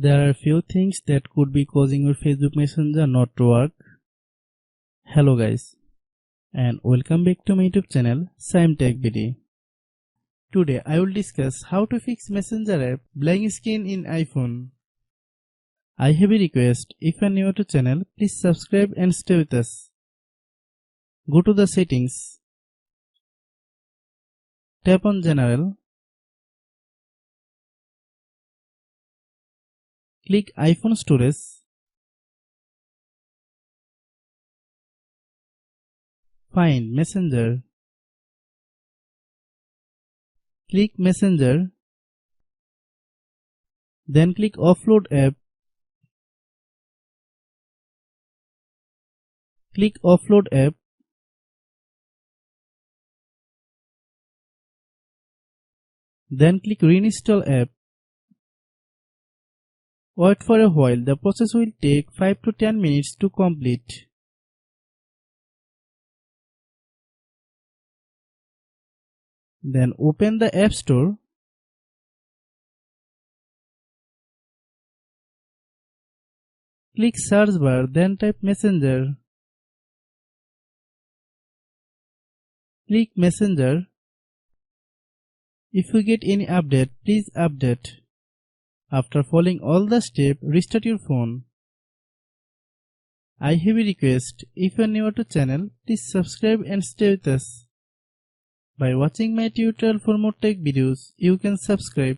There are few things that could be causing your Facebook Messenger not to work. Hello guys, and welcome back to my YouTube channel Shaem Tech BD. Today I will discuss how to fix Messenger app blank screen in iPhone. I have a request, if you are new to channel, please subscribe and stay with us. Go to the settings. Tap on General. Click iPhone Storage. Find Messenger. Click Messenger. Then click Offload App. Click Offload App. Then click Reinstall App. Wait for a while, the process will take 5 to 10 minutes to complete. Then open the App Store. Click search bar, then type Messenger. Click Messenger. If you get any update, please update. After following all the steps, restart your phone. I have a request, if you are new to channel, please subscribe and stay with us. By watching my tutorial for more tech videos, you can subscribe.